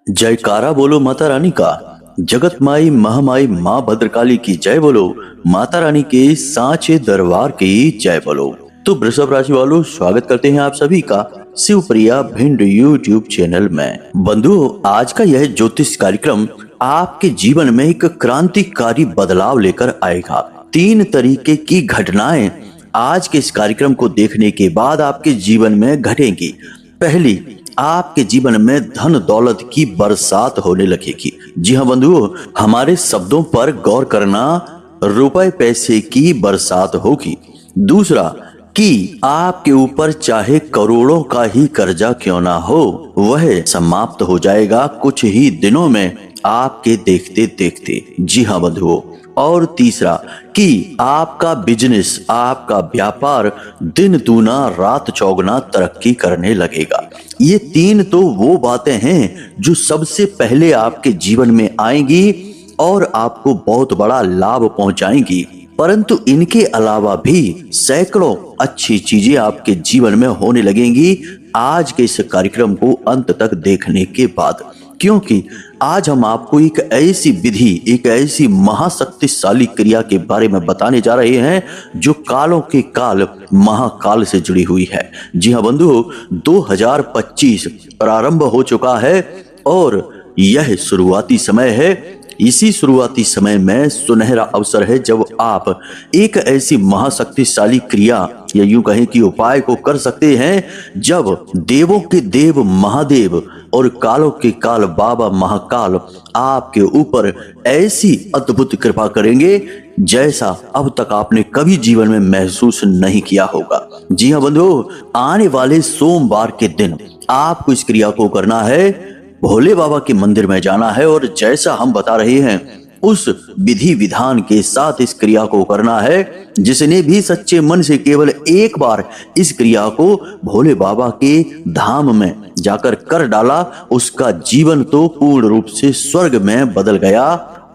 जयकारा बोलो माता रानी का। जगत माई महामाई माँ भद्रकाली की जय बोलो। माता रानी के सांचे दरबार की जय बोलो। तो वृषभ राशि वालों, स्वागत करते हैं आप सभी का शिवप्रिया भिंड यूट्यूब चैनल में। बंधुओं, आज का यह ज्योतिष कार्यक्रम आपके जीवन में एक क्रांतिकारी बदलाव लेकर आएगा। 3 तरीके की घटनाएं आज के इस कार्यक्रम को देखने के बाद आपके जीवन में घटेंगी। पहली, आपके जीवन में धन दौलत की बरसात होने लगेगी। जी हाँ बंधुओं, हमारे शब्दों पर गौर करना, रुपए पैसे की बरसात होगी। दूसरा, कि आपके ऊपर चाहे करोड़ों का ही कर्जा क्यों ना हो, वह समाप्त हो जाएगा कुछ ही दिनों में आपके देखते देखते। जी हाँ बंधुओं। और तीसरा, कि आपका बिजनेस, आपका व्यापार दिन दूना रात चौगुना तरक्की करने लगेगा। ये 3 तो वो बातें हैं जो सबसे पहले आपके जीवन में आएंगी और आपको बहुत बड़ा लाभ पहुंचाएंगी। परंतु इनके अलावा भी सैकड़ों अच्छी चीजें आपके जीवन में होने लगेंगी आज के इस कार्यक्रम को अंत तक देखने के बाद। क्योंकि आज हम आपको एक ऐसी विधि, एक ऐसी महाशक्तिशाली क्रिया के बारे में बताने जा रहे हैं जो कालों के काल महाकाल से जुड़ी हुई है। जी हाँ बंधुओं, 2025 प्रारंभ हो चुका है और यह शुरुआती समय है। इसी शुरुआती समय में सुनहरा अवसर है जब आप एक ऐसी महाशक्तिशाली क्रिया या यूं कहें कि उपाय को कर सकते हैं जब देवों के देव महादेव और कालों के काल बाबा महाकाल आपके ऊपर ऐसी अद्भुत कृपा करेंगे जैसा अब तक आपने कभी जीवन में महसूस नहीं किया होगा। जी हाँ बंधुओं, आने वाले सोमवार के दिन आपको इस क्रिया को करना है। भोले बाबा के मंदिर में जाना है और जैसा हम बता रहे हैं उस विधि विधान के साथ इस क्रिया को करना है। जिसने भी सच्चे मन से केवल एक बार इस क्रिया को भोले बाबा के धाम में जाकर कर डाला, उसका जीवन तो पूर्ण रूप से स्वर्ग में बदल गया।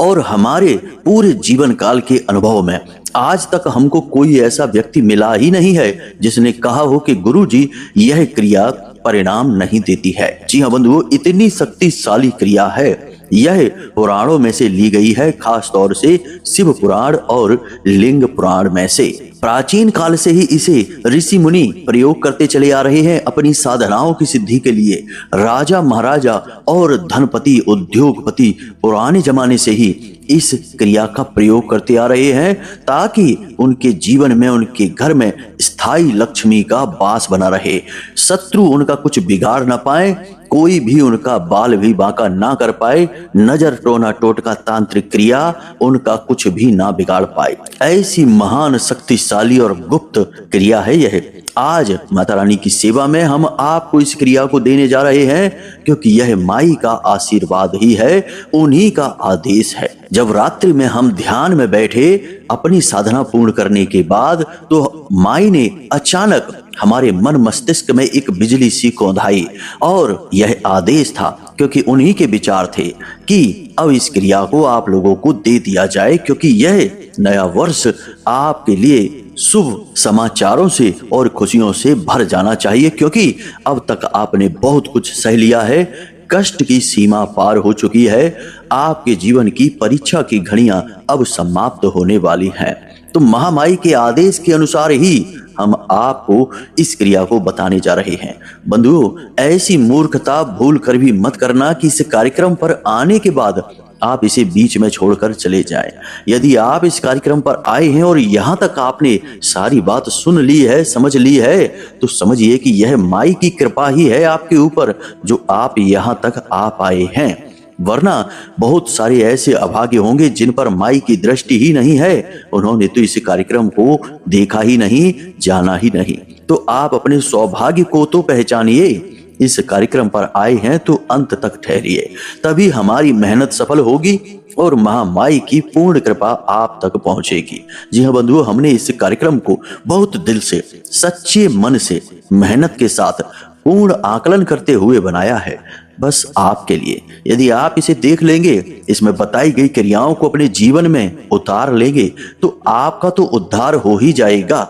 और हमारे पूरे जीवन काल के अनुभव में आज तक हमको कोई ऐसा व्यक्ति मिला ही नहीं है जिसने कहा हो कि गुरुजी यह क्रिया परिणाम नहीं देती है। जी हाँ बंधुओं, इतनी शक्तिशाली क्रिया है। यह पुराणों में से ली गई है, खास तौर से शिव पुराण और लिंग पुराण में से। प्राचीन काल से ही इसे ऋषि मुनि प्रयोग करते चले आ रहे हैं अपनी साधनाओं की सिद्धि के लिए। राजा महाराजा और धनपति उद्योगपति पुराने जमाने से ही इस क्रिया का प्रयोग करते आ रहे हैं ताकि उनके जीवन में, उनके घर में स्थायी लक्ष्मी का वास बना रहे, शत्रु उनका कुछ बिगाड़ ना पाए, कोई भी उनका बाल भी बांका ना कर पाए, नजर टोना टोटका तांत्रिक क्रिया उनका कुछ भी ना बिगाड़ पाए। ऐसी महान शक्तिशाली और गुप्त क्रिया है यह। आज माता रानी की सेवा में हम आपको इस क्रिया को देने जा रहे हैं क्योंकि यह माई का आशीर्वाद ही है, उन्हीं का आदेश है। जब रात्रि में हम ध्यान में बैठे अपनी साधना पूर्ण करने के बाद तो माई ने अचानक हमारे मन मस्तिष्क में एक बिजली सी कौंधाई और यह आदेश था क्योंकि उन्हीं के विचार थे कि अब इस क्रिया को आप लोगों को दे दिया जाए क्योंकि यह नया वर्ष आपके लिए शुभ समाचारों से और खुशियों से भर जाना चाहिए। क्योंकि अब तक आपने बहुत कुछ सह लिया है, कष्ट की सीमा पार हो चुकी है, आपके जीवन की परीक्षा की घड़ियां अब समाप्त होने वाली हैं। तो महामाई के आदेश के अनुसार ही हम आपको इस क्रिया को बताने जा रहे हैं। बंधुओं, ऐसी मूर्खता भूल कर भी मत करना कि इस कार्यक्रम पर आने के बाद आप इसे बीच में छोड़कर चले जाएं। यदि आप इस कार्यक्रम पर आए हैं और यहाँ तक आपने सारी बात सुन ली है, समझ ली है, तो समझिए कि यह माई की कृपा ही है आपके ऊपर जो आप यहाँ तक आ पाए हैं। वरना बहुत सारे ऐसे अभागे होंगे जिन पर माई की दृष्टि ही नहीं है, उन्होंने तो इस कार्यक्रम को देखा ही नहीं, जाना ही नहीं। तो आप अपने सौभाग्य को तो पहचानिए। इस कार्यक्रम पर आए हैं तो अंत तक ठहरिए, तभी हमारी मेहनत सफल होगी और महामाई की पूर्ण कृपा आप तक पहुंचेगी। जी हाँ बंधुओं, हमने इस कार्यक्रम को बहुत दिल से, सच्चे मन से, मेहनत के साथ पूर्ण आकलन करते हुए बनाया है, बस आपके लिए। यदि आप इसे देख लेंगे, इसमें बताई गई क्रियाओं को अपने जीवन में उतार लेंगे तो आपका तो उद्धार हो ही जाएगा।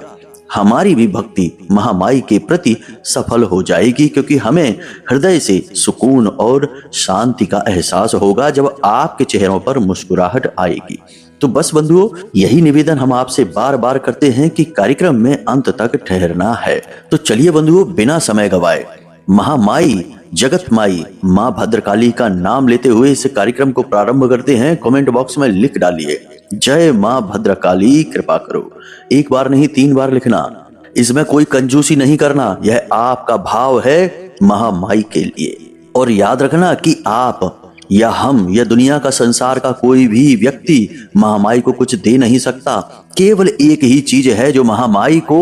हमारी भी भक्ति महामाई के प्रति सफल हो जाएगी, क्योंकि हमें हृदय से सुकून और शांति का एहसास होगा जब आपके चेहरों पर मुस्कुराहट आएगी। तो बस बंधुओं, यही निवेदन हम आपसे बार बार करते हैं कि कार्यक्रम में अंत तक ठहरना है। तो चलिए बंधुओं, बिना समय गवाए महामाई जगत माई माँ भद्रकाली का नाम लेते हुए इस कार्यक्रम को प्रारंभ करते हैं। कमेंट बॉक्स में लिख डालिए, जय माँ भद्रकाली कृपा करो। एक बार नहीं 3 बार लिखना, इसमें कोई कंजूसी नहीं करना, यह आपका भाव है महामाई के लिए। और याद रखना कि आप या हम या दुनिया का संसार का कोई भी व्यक्ति महामाई को कुछ दे नहीं सकता। केवल एक ही चीज है जो महामाई को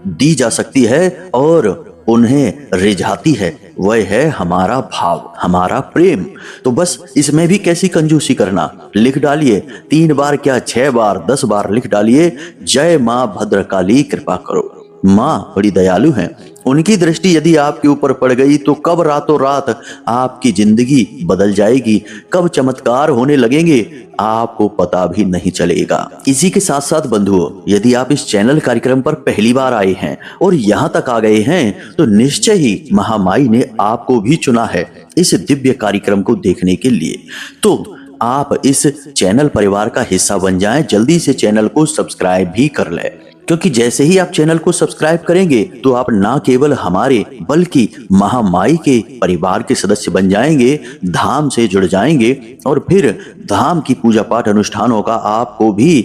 दी जा सकती है और उन्हें रिझाती है, वह है हमारा भाव, हमारा प्रेम। तो बस इसमें भी कैसी कंजूसी करना, लिख डालिए 3 बार क्या 6 बार 10 बार लिख डालिए, जय माँ भद्रकाली कृपा करो। माँ बड़ी दयालु हैं, उनकी दृष्टि यदि आपके ऊपर पड़ गई तो कब रातों रात आपकी जिंदगी बदल जाएगी, कब चमत्कार होने लगेंगे आपको पता भी नहीं चलेगा। इसी के साथ साथ बंधुओं, यदि आप इस चैनल कार्यक्रम पर पहली बार आए हैं और यहाँ तक आ गए हैं तो निश्चय ही महामाई ने आपको भी चुना है इस दिव्य कार्यक्रम को देखने के लिए। तो आप इस चैनल परिवार का हिस्सा बन जाएं, जल्दी से चैनल को सब्सक्राइब भी कर लें, क्योंकि जैसे ही आप चैनल को सब्सक्राइब करेंगे तो आप ना केवल हमारे बल्कि महामाई के परिवार के सदस्य बन जाएंगे, धाम से जुड़ जाएंगे और फिर धाम की पूजा पाठ अनुष्ठानों का आपको भी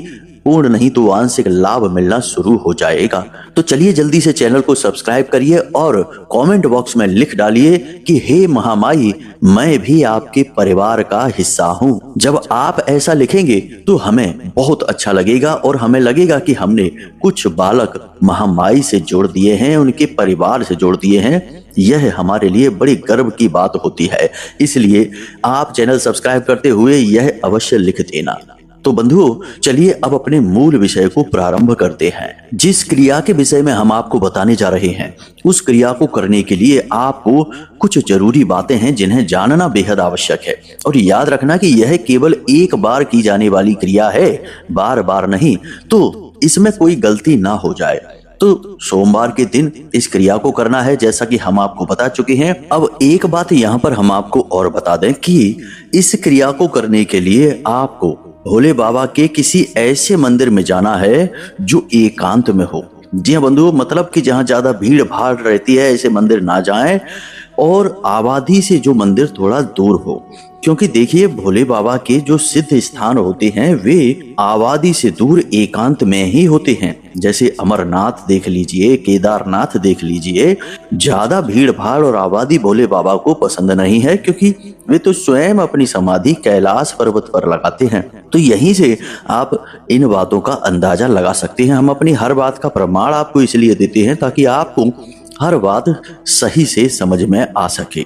पूर्ण नहीं तो आंशिक लाभ मिलना शुरू हो जाएगा। तो चलिए जल्दी से चैनल को सब्सक्राइब करिए और कमेंट बॉक्स में लिख डालिए कि हे महामाई, मैं भी आपके परिवार का हिस्सा हूँ। जब आप ऐसा लिखेंगे तो हमें बहुत अच्छा लगेगा और हमें लगेगा कि हमने कुछ बालक महामाई से जोड़ दिए हैं, उनके परिवार से जोड़ दिए हैं। यह हमारे लिए बड़ी गर्व की बात होती है, इसलिए आप चैनल सब्सक्राइब करते हुए यह अवश्य लिख देना। तो बंधुओं, चलिए अब अपने मूल विषय को प्रारंभ करते हैं। जिस क्रिया के विषय में हम आपको बताने जा रहे हैं, उस क्रिया को करने के लिए आपको कुछ जरूरी बातें हैं जिन्हें जानना बेहद आवश्यक है। और याद रखना कि यह केवल एक बार की जाने वाली क्रिया है, बार बार नहीं, तो इसमें कोई गलती ना हो जाए। तो सोमवार के दिन इस क्रिया को करना है, जैसा कि हम आपको बता चुके हैं। अब एक बात यहाँ पर हम आपको और बता दें कि इस क्रिया को करने के लिए आपको भोले बाबा के किसी ऐसे मंदिर में जाना है जो एकांत में हो। जी हाँ बंधुओं, मतलब कि जहाँ ज्यादा भीड़ भाड़ रहती है ऐसे मंदिर ना जाएं, और आबादी से जो मंदिर थोड़ा दूर हो, क्योंकि देखिए भोले बाबा के जो सिद्ध स्थान होते हैं वे आबादी से दूर एकांत में ही होते हैं। जैसे अमरनाथ देख लीजिए, केदारनाथ देख लीजिए, ज्यादा भीड़ भाड़ और आबादी भोले बाबा को पसंद नहीं है, क्योंकि वे तो स्वयं अपनी समाधि कैलाश पर्वत पर लगाते हैं। तो यहीं से आप इन बातों का अंदाजा लगा सकते हैं। हम अपनी हर बात का प्रमाण आपको इसलिए देते हैं ताकि आपको हर बात सही से समझ में आ सके।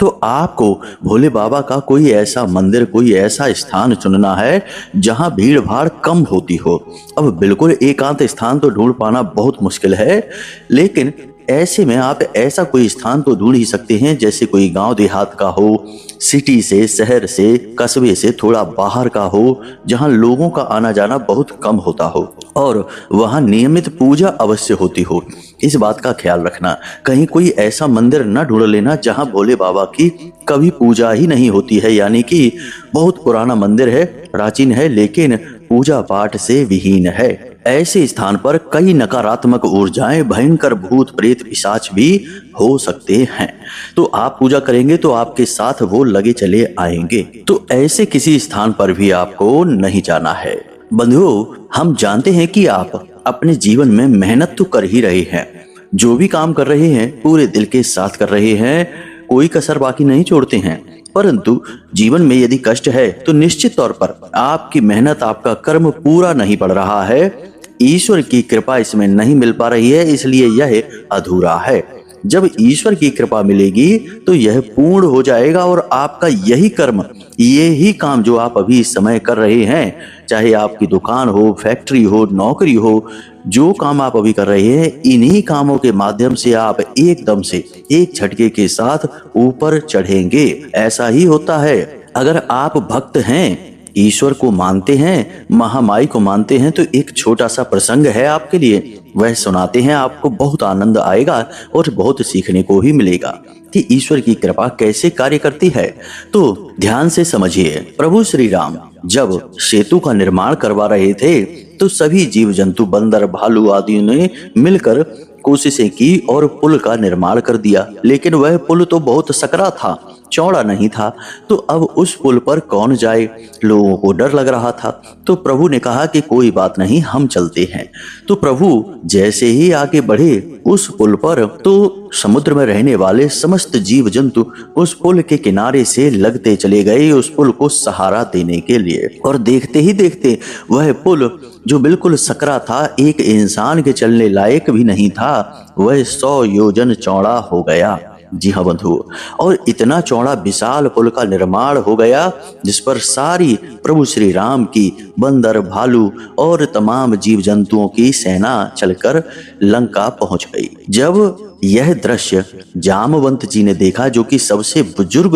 तो आपको भोले बाबा का कोई ऐसा मंदिर, कोई ऐसा स्थान चुनना है जहां भीड़ भाड़ कम होती हो। अब बिल्कुल एकांत स्थान तो ढूंढ पाना बहुत मुश्किल है, लेकिन ऐसे में आप ऐसा कोई स्थान तो ढूंढ ही सकते हैं, जैसे कोई गांव देहात का हो, सिटी से, शहर से, कस्बे से थोड़ा बाहर का हो, जहां लोगों का आना जाना बहुत कम होता हो और वहां नियमित पूजा अवश्य होती हो। इस बात का ख्याल रखना, कहीं कोई ऐसा मंदिर न ढूंढ लेना जहां भोले बाबा की कभी पूजा ही नहीं होती है, यानी कि बहुत पुराना मंदिर है, प्राचीन है, लेकिन पूजा पाठ से विहीन है। ऐसे स्थान पर कई नकारात्मक ऊर्जाएं, भयंकर भूत प्रेत पिशाच भी हो सकते हैं। तो आप पूजा करेंगे तो आपके साथ वो लगे चले आएंगे। तो ऐसे किसी स्थान पर भी आपको नहीं जाना है। बंधुओं, हम जानते हैं कि आप अपने जीवन में मेहनत तो कर ही रहे हैं, जो भी काम कर रहे हैं पूरे दिल के साथ कर रहे हैं, कोई कसर बाकी नहीं छोड़ते हैं। परंतु जीवन में यदि कष्ट है तो निश्चित तौर पर आपकी मेहनत, आपका कर्म पूरा नहीं पड़ रहा है, ईश्वर की कृपा इसमें नहीं मिल पा रही है, इसलिए यह अधूरा है। जब ईश्वर की कृपा मिलेगी तो यह पूर्ण हो जाएगा और आपका यही कर्म, यही काम जो आप अभी इस समय कर रहे हैं, चाहे आपकी दुकान हो, फैक्ट्री हो, नौकरी हो, जो काम आप अभी कर रहे हैं, इन्हीं कामों के माध्यम से आप एकदम से एक झटके के साथ ऊपर चढ़ेंगे। ऐसा ही होता है। अगर आप भक्त हैं ईश्वर को मानते हैं, महामाई को मानते हैं, तो एक छोटा सा प्रसंग है आपके लिए, वह सुनाते हैं। आपको बहुत आनंद आएगा और बहुत सीखने को ही मिलेगा कि ईश्वर की कृपा कैसे कार्य करती है। तो ध्यान से समझिए। प्रभु श्री राम जब सेतु का निर्माण करवा रहे थे तो सभी जीव जंतु, बंदर, भालू आदि ने मिलकर कोशिशें की और पुल का निर्माण कर दिया, लेकिन वह पुल तो बहुत सकरा था, चौड़ा नहीं था। तो अब उस पुल पर कौन जाए? लोगों को डर लग रहा था। तो प्रभु ने कहा कि कोई बात नहीं, हम चलते हैं। तो प्रभु जैसे ही आगे बढ़े उस पुल पर, तो समुद्र में रहने वाले समस्त जीव जंतु उस पुल के किनारे से लगते चले गए उस पुल को सहारा देने के लिए। और देखते ही देखते वह पुल जो बिल्कुल सकरा था, एक इंसान के चलने लायक भी नहीं था, वह 100 योजन चौड़ा हो गया। जी हाँ बंधु, और इतना चौड़ा विशाल पुल का निर्माण हो गया जिस पर सारी प्रभु श्री राम की बंदर, भालू और तमाम जीव जंतुओं की सेना चलकर लंका पहुंच गई। जब यह दृश्य जामवंत जी ने देखा, जो कि सबसे बुजुर्ग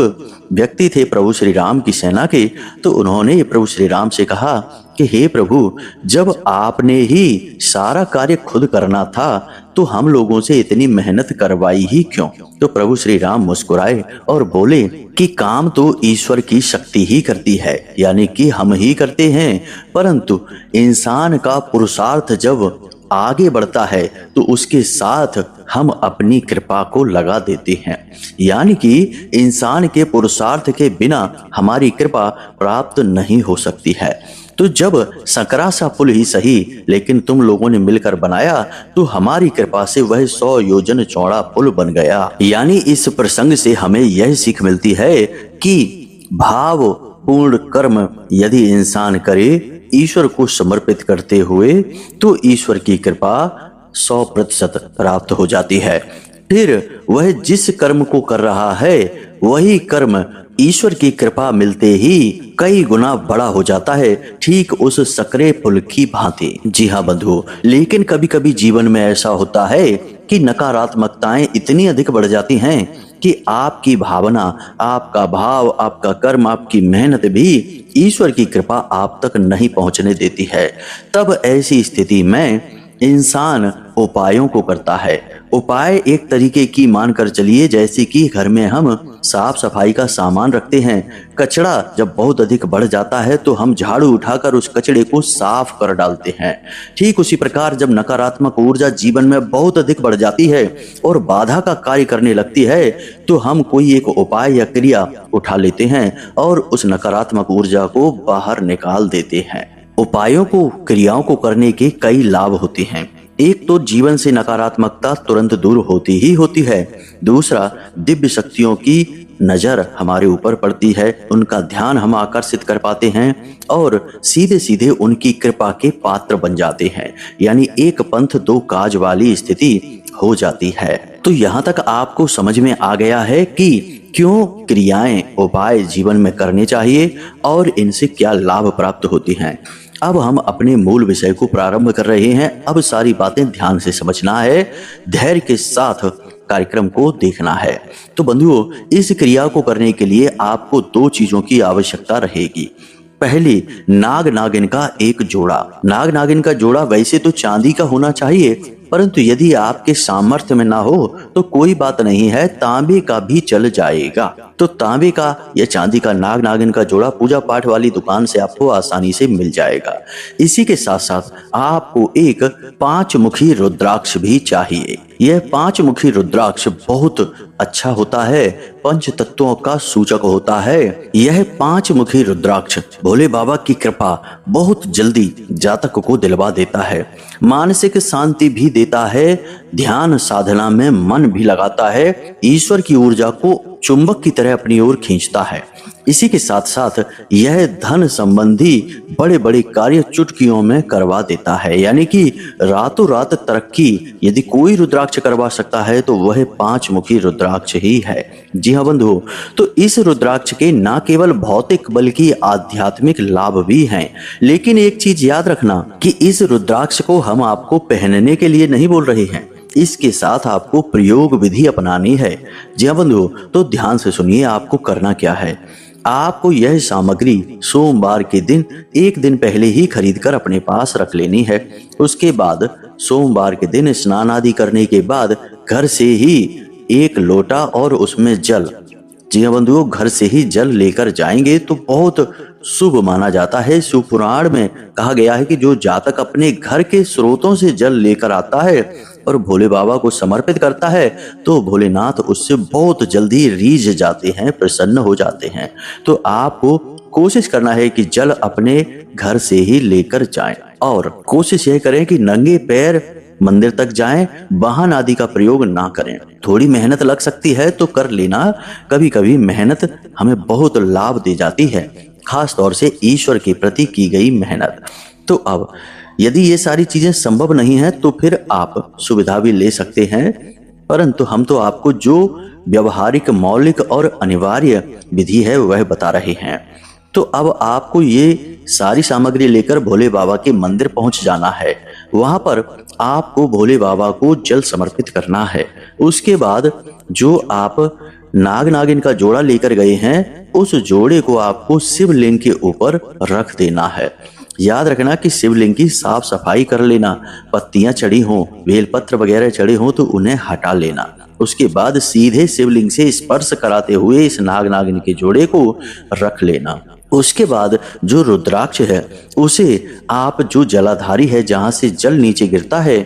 व्यक्ति थे प्रभु श्री राम की सेना के, तो उन्होंने प्रभु श्री राम से कहा कि हे प्रभु, जब आपने ही सारा कार्य खुद करना था तो हम लोगों से इतनी मेहनत करवाई ही क्यों? तो प्रभु श्री राम मुस्कुराए और बोले कि काम तो ईश्वर की शक्ति ही करती है, यानी कि हम ही करते हैं, परंतु इंसान का पुरुषार्थ जब आगे बढ़ता है तो उसके साथ हम अपनी कृपा को लगा देते हैं। यानी कि इंसान के पुरुषार्थ के बिना हमारी कृपा प्राप्त नहीं हो सकती है। तो जब सकरा सा पुल ही सही, लेकिन तुम लोगों ने मिलकर बनाया, तो हमारी कृपा से वह 100 योजन चौड़ा पुल बन गया। यानी इस प्रसंग से हमें यह सीख मिलती है कि भाव पूर्ण कर्म यदि इंसान करे ईश्वर को समर्पित करते हुए, तो ईश्वर की कृपा 100% प्राप्त हो जाती है। फिर वह जिस कर्म को कर रहा है वही कर्म ईश्वर की कृपा मिलते ही कई गुना बड़ा हो जाता है, ठीक उस सकरे पुल की भांति। जी हाँ बंधु, लेकिन कभी कभी जीवन में ऐसा होता है कि नकारात्मकताएं इतनी अधिक बढ़ जाती हैं कि आपकी भावना, आपका भाव, आपका कर्म, आपकी मेहनत भी ईश्वर की कृपा आप तक नहीं पहुंचने देती है। तब ऐसी स्थिति में इंसान उपायों को करता है। उपाय एक तरीके की मानकर चलिए, जैसे कि घर में हम साफ सफाई का सामान रखते हैं, कचरा जब बहुत अधिक बढ़ जाता है तो हम झाड़ू उठाकर उस कचरे को साफ कर डालते हैं। ठीक उसी प्रकार जब नकारात्मक ऊर्जा जीवन में बहुत अधिक बढ़ जाती है और बाधा का कार्य करने लगती है, तो हम कोई एक उपाय या क्रिया उठा लेते हैं और उस नकारात्मक ऊर्जा को बाहर निकाल देते हैं। उपायों को, क्रियाओं को करने के कई लाभ होते हैं। एक तो जीवन से नकारात्मकता तुरंत दूर होती ही होती है। दूसरा, दिव्य शक्तियों की नजर हमारे ऊपर पड़ती है, उनका ध्यान हम आकर्षित कर पाते हैं और सीधे सीधे उनकी कृपा के पात्र बन जाते हैं। यानी एक पंथ दो काज वाली स्थिति हो जाती है। तो यहाँ तक आपको समझ में आ गया है कि क्यों क्रियाएं, उपाय जीवन में करने चाहिए और इनसे क्या लाभ प्राप्त होती हैं। अब हम अपने मूल विषय को प्रारंभ कर रहे हैं। अब सारी बातें ध्यान से समझना है, धैर्य के साथ कार्यक्रम को देखना है। तो बंधुओं, इस क्रिया को करने के लिए आपको 2 चीजों की आवश्यकता रहेगी। पहली, नाग नागिन का एक जोड़ा। नाग नागिन का जोड़ा वैसे तो चांदी का होना चाहिए, परंतु यदि आपके सामर्थ्य में ना हो तो कोई बात नहीं है, तांबे का भी चल जाएगा। तो तांबे का या चांदी का नाग नागिन का जोड़ा पूजा पाठ वाली दुकान से आपको आसानी से मिल जाएगा। इसी के साथ साथ आपको एक 5 मुखी रुद्राक्ष भी चाहिए। यह 5 मुखी रुद्राक्ष बहुत अच्छा होता है, पंच तत्वों का सूचक होता है। यह 5 मुखी रुद्राक्ष भोले बाबा की कृपा बहुत जल्दी जातक को दिलवा देता है, मानसिक शांति भी देता है, ध्यान साधना में मन भी लगाता है, ईश्वर की ऊर्जा को चुंबक की तरह अपनी ओर खींचता है। इसी के साथ साथ यह धन संबंधी बड़े बड़े कार्य चुटकियों में करवा देता है। यानी कि रातों रात तरक्की यदि कोई रुद्राक्ष करवा सकता है तो वह 5 मुखी रुद्राक्ष ही है। जी हाँ बंधु, तो इस रुद्राक्ष के न केवल भौतिक बल्कि आध्यात्मिक लाभ भी हैं। लेकिन एक चीज याद रखना कि इस रुद्राक्ष को हम आपको पहनने के लिए नहीं बोल रहे हैं, इसके साथ आपको प्रयोग विधि अपनानी है। जी हाँ बंधु, तो ध्यान से सुनिए आपको करना क्या है। आपको यह सामग्री सोमवार के दिन एक दिन पहले ही खरीद कर अपने पास रख लेनी है। उसके बाद सोमवार के दिन स्नान आदि करने के बाद घर से ही एक लोटा और उसमें जल, जी हाँ बंधुओं, घर से ही जल लेकर जाएंगे तो बहुत शुभ माना जाता है। शिव पुराण में कहा गया है कि जो जातक अपने घर के स्रोतों से जल लेकर आता है और भोले बाबा को समर्पित करता है तो भोलेनाथ उससे बहुत जल्दी रीझ जाते हैं, प्रसन्न हो जाते हैं। तो आपको कोशिश करना है कि जल अपने घर से ही लेकर जाएं और कोशिश यह करें कि नंगे पैर मंदिर तक जाएं, वाहन आदि का प्रयोग ना करें। थोड़ी मेहनत लग सकती है तो कर लेना, कभी कभी मेहनत हमें बहुत लाभ दे जाती है, खास तौर से ईश्वर के प्रति की गई मेहनत। तो अब यदि ये सारी चीजें संभव नहीं है तो फिर आप सुविधा भी ले सकते हैं, परंतु हम तो आपको जो व्यवहारिक, मौलिक और अनिवार्य विधि है वह बता रहे हैं। तो अब आपको ये सारी सामग्री लेकर भोले बाबा के मंदिर पहुंच जाना है। वहां पर आपको भोले बाबा को जल समर्पित करना है। उसके बाद जो आप नाग नागिन का जोड़ा लेकर गए हैं उस जोड़े को आपको शिवलिंग के ऊपर रख देना है। याद रखना कि शिवलिंग की साफ सफाई कर लेना, पत्तियां चढ़ी हों, बेलपत्र वगैरह चढ़े हों तो उन्हें हटा लेना। उसके बाद सीधे शिवलिंग से स्पर्श कराते हुए इस नाग नागिन के जोड़े को रख लेना। उसके बाद जो रुद्राक्ष है उसे आप जो जलाधारी है जहां से जल नीचे गिरता है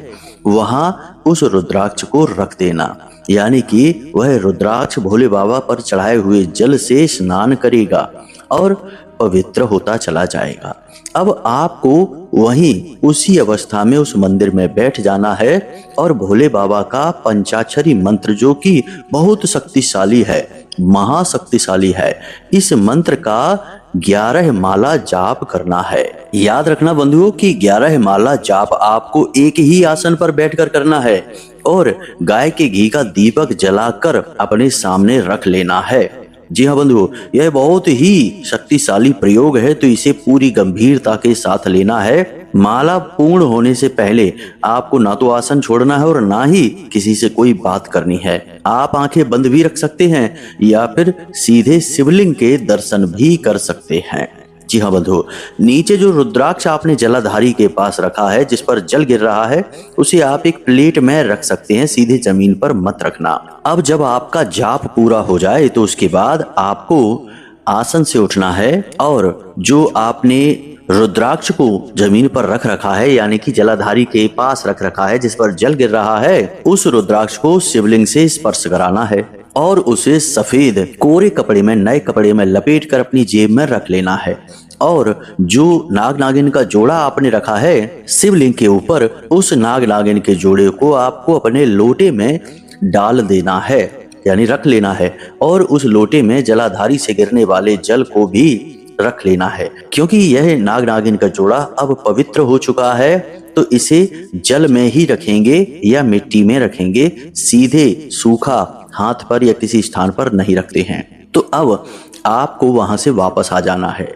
वहां उस रुद्राक्ष को रख देना, यानी कि वह रुद्राक्ष भोले बाबा पर चढ़ाए हुए जल से स्नान करेगा और पवित्र होता चला जाएगा। अब आपको वहीं उसी अवस्था में उस मंदिर में बैठ जाना है और भोले बाबा का पंचाक्षरी मंत्र, जो कि बहुत शक्तिशाली है, महाशक्तिशाली है, इस मंत्र का 11 माला जाप करना है। याद रखना बंधुओं कि 11 माला जाप आपको एक ही आसन पर बैठकर करना है और गाय के घी का दीपक जलाकर अपने सामने रख लेना है। जी हाँ बंधुओं, यह बहुत ही शक्तिशाली प्रयोग है तो इसे पूरी गंभीरता के साथ लेना है। माला पूर्ण होने से पहले आपको ना तो आसन छोड़ना है और ना ही किसी से कोई बात करनी है। आप आंखें बंद भी रख सकते हैं या फिर सीधे शिवलिंग के दर्शन भी कर सकते हैं। जी हाँ बंधु, नीचे जो रुद्राक्ष आपने जलाधारी के पास रखा है जिस पर जल गिर रहा है उसे आप एक प्लेट में रख सकते हैं, सीधे जमीन पर मत रखना। अब जब आपका जाप पूरा हो जाए तो उसके बाद आपको आसन से उठना है और जो आपने रुद्राक्ष को जमीन पर रख रखा है, यानी कि जलाधारी के पास रख रखा है जिस पर जल गिर रहा है, उस रुद्राक्ष को शिवलिंग से स्पर्श कराना है और उसे सफेद कोरे कपड़े में, नए कपड़े में लपेट कर अपनी जेब में रख लेना है। और जो नाग नागिन का जोड़ा आपने रखा है शिवलिंग के ऊपर, उस नाग नागिन के जोड़े को आपको अपने लोटे में डाल देना है, यानी रख लेना है और उस लोटे में जलाधारी से गिरने वाले जल को भी रख लेना है। क्योंकि यह नाग नागिन का जोड़ा अब पवित्र हो चुका है तो इसे जल में ही रखेंगे या मिट्टी में रखेंगे, सीधे सूखा हाथ पर या किसी स्थान पर नहीं रखते हैं। तो अब आपको वहां से वापस आ जाना है।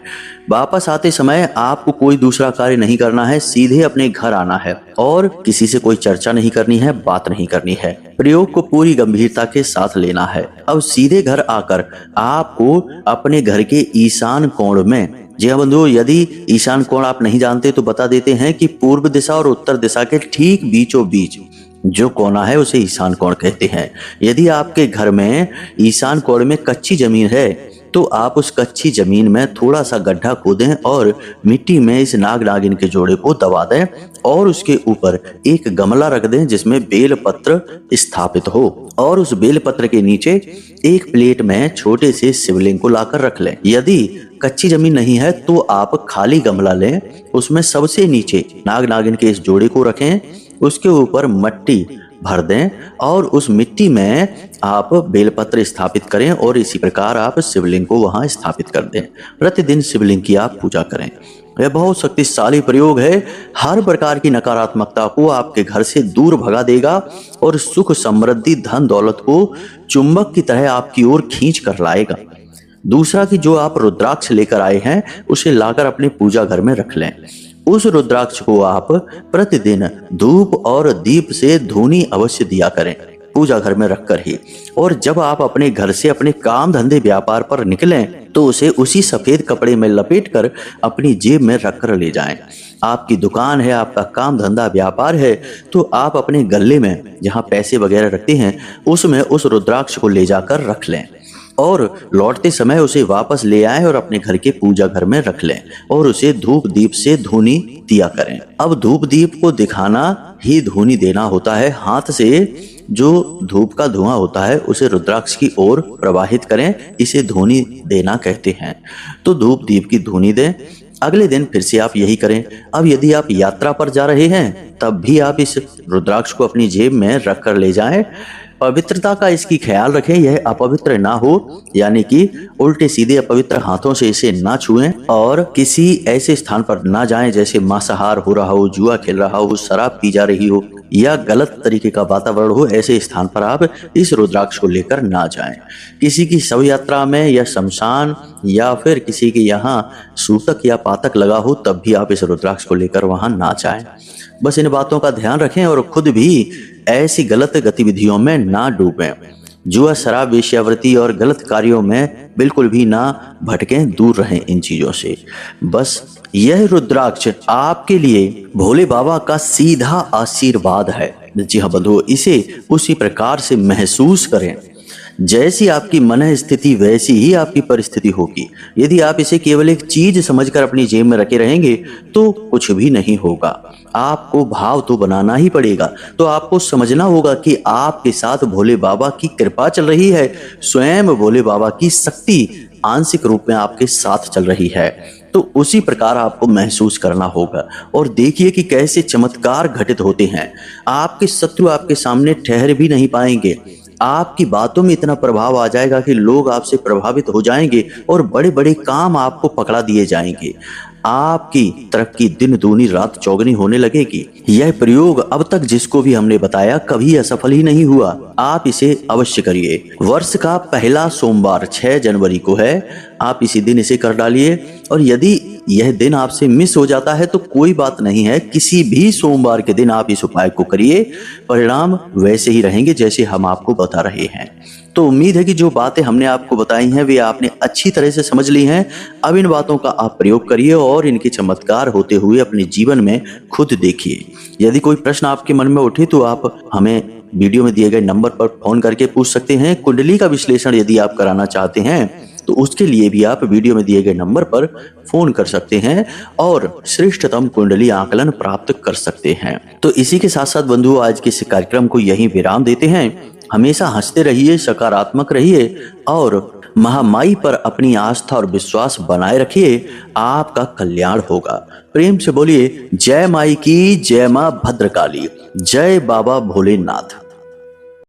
वापस आते समय आपको कोई दूसरा कार्य नहीं करना है, सीधे अपने घर आना है और किसी से कोई चर्चा नहीं करनी है, बात नहीं करनी है। प्रयोग को पूरी गंभीरता के साथ लेना है। अब सीधे घर आकर आपको अपने घर के ईशान कोण में, जी हाँ बंधुओं, यदि ईशान कोण आप नहीं जानते तो बता देते हैं कि पूर्व दिशा और उत्तर दिशा के ठीक बीचों बीच जो कोना है उसे ईशान कोण कहते हैं। यदि आपके घर में ईशान कोण में कच्ची जमीन है तो आप उस कच्ची जमीन में थोड़ा सा गड्ढा खोदें और मिट्टी में इस नाग नागिन के जोड़े को दबा दें और उसके ऊपर एक गमला रख दें जिसमें बेल पत्र स्थापित हो और उस बेल पत्र के नीचे एक प्लेट में छोटे से शिवलिंग को लाकर रख लें। यदि कच्ची जमीन नहीं है तो आप खाली गमला लें, उसमें सबसे नीचे नाग नागिन के इस जोड़े को रखें, उसके ऊपर मिट्टी भर दें और उस मिट्टी में आप बेलपत्र स्थापित करें और इसी प्रकार आप शिवलिंग को वहां स्थापित कर दें। प्रतिदिन शिवलिंग की आप पूजा करें। यह बहुत शक्तिशाली प्रयोग है, हर प्रकार की नकारात्मकता को आपके घर से दूर भगा देगा और सुख, समृद्धि, धन दौलत को चुंबक की तरह आपकी ओर खींच कर लाएगा। दूसरा कि जो आप रुद्राक्ष लेकर आए हैं उसे लाकर अपने पूजा घर में रख लें। उस रुद्राक्ष को आप प्रतिदिन धूप और दीप से धूनी अवश्य दिया करें, पूजा घर में रखकर ही। और जब आप अपने घर से अपने काम धंधे व्यापार पर निकलें तो उसे उसी सफेद कपड़े में लपेटकर अपनी जेब में रख कर ले जाएं। आपकी दुकान है, आपका काम धंधा व्यापार है, तो आप अपने गल्ले में जहाँ पैसे वगैरह रखते हैं उसमें उस रुद्राक्ष को ले जाकर रख लें और लौटते समय उसे वापस ले आएं और अपने घर के पूजा घर में रख लें और उसे धूप दीप से धूनी दिया करें। अब धूप दीप को दिखाना ही धूनी देना होता है। हाथ से जो धूप का धुआं होता है उसे रुद्राक्ष की ओर प्रवाहित करें, इसे धूनी देना कहते हैं। तो धूप दीप की धूनी दें। अगले दिन फिर से आप यही करें। अब यदि आप यात्रा पर जा रहे हैं तब भी आप इस रुद्राक्ष को अपनी जेब में रख कर ले जाएं। पवित्रता का इसकी ख्याल रखें, यह अपवित्र ना हो, यानी कि उल्टे सीधे अपवित्र हाथों से इसे ना छुएं और किसी ऐसे स्थान पर ना जाएं जैसे मांसाहार हो रहा हो, जुआ खेल रहा हो, शराब पी जा रही हो या गलत तरीके का वातावरण हो। ऐसे स्थान पर आप इस रुद्राक्ष को लेकर ना जाएं। किसी की शव यात्रा में या शमशान या फिर किसी के यहाँ सूतक या पातक लगा हो तब भी आप इस रुद्राक्ष को लेकर वहां ना जाएं। बस इन बातों का ध्यान रखें और खुद भी ऐसी गलत गतिविधियों में ना डूबें। जुआ, शराब, वेश्यावृत्ति और गलत कार्यों में बिल्कुल भी ना भटकें, दूर रहें इन चीजों से। बस यह रुद्राक्ष आपके लिए भोले बाबा का सीधा आशीर्वाद है। जी हाँ बंधुओं, इसे उसी प्रकार से महसूस करें। जैसी आपकी मन स्थिति वैसी ही आपकी परिस्थिति होगी। यदि आप इसे केवल एक चीज समझकर अपनी जेब में रखे रहेंगे तो कुछ भी नहीं होगा। आपको भाव तो बनाना ही पड़ेगा। तो आपको समझना होगा कि आपके साथ भोले बाबा की कृपा चल रही है, स्वयं भोले बाबा की शक्ति आंशिक रूप में आपके साथ चल रही है। तो उसी प्रकार आपको महसूस करना होगा और देखिए कि कैसे चमत्कार घटित होते हैं। आपके शत्रु आपके सामने ठहर भी नहीं पाएंगे। आपकी बातों में इतना प्रभाव आ जाएगा कि लोग आपसे प्रभावित हो जाएंगे और बड़े बड़े काम आपको पकड़ा दिए जाएंगे। आपकी तरक्की दिन दूनी रात चौगनी होने लगेगी। यह प्रयोग अब तक जिसको भी हमने बताया कभी असफल ही नहीं हुआ। आप इसे अवश्य करिए। वर्ष का पहला सोमवार 6 जनवरी को है। आप इसी दिन इसे कर डालिए और यदि यह दिन आपसे मिस हो जाता है तो कोई बात नहीं है, किसी भी सोमवार के दिन आप इस उपाय को करिए। परिणाम वैसे ही रहेंगे जैसे हम आपको बता रहे हैं। तो उम्मीद है कि जो बातें हमने आपको बताई हैं वे आपने अच्छी तरह से समझ ली हैं। अब इन बातों का आप प्रयोग करिए और इनके चमत्कार होते हुए अपने जीवन में खुद देखिए। यदि कोई प्रश्न आपके मन में उठे तो आप हमें वीडियो में दिए गए नंबर पर फोन करके पूछ सकते हैं। कुंडली का विश्लेषण यदि आप कराना चाहते हैं तो उसके लिए भी आप वीडियो में दिए गए नंबर पर फोन कर सकते हैं और श्रेष्ठतम कुंडली आकलन प्राप्त कर सकते हैं। तो इसी के साथ साथ बंधुओं, आज के इस कार्यक्रम को यहीं विराम देते हैं। हमेशा हंसते रहिए, सकारात्मक रहिए और महामाई पर अपनी आस्था और विश्वास बनाए रखिए। आपका कल्याण होगा। प्रेम से बोलिए जय माई की, जय मां भद्रकाली, जय बाबा भोलेनाथ।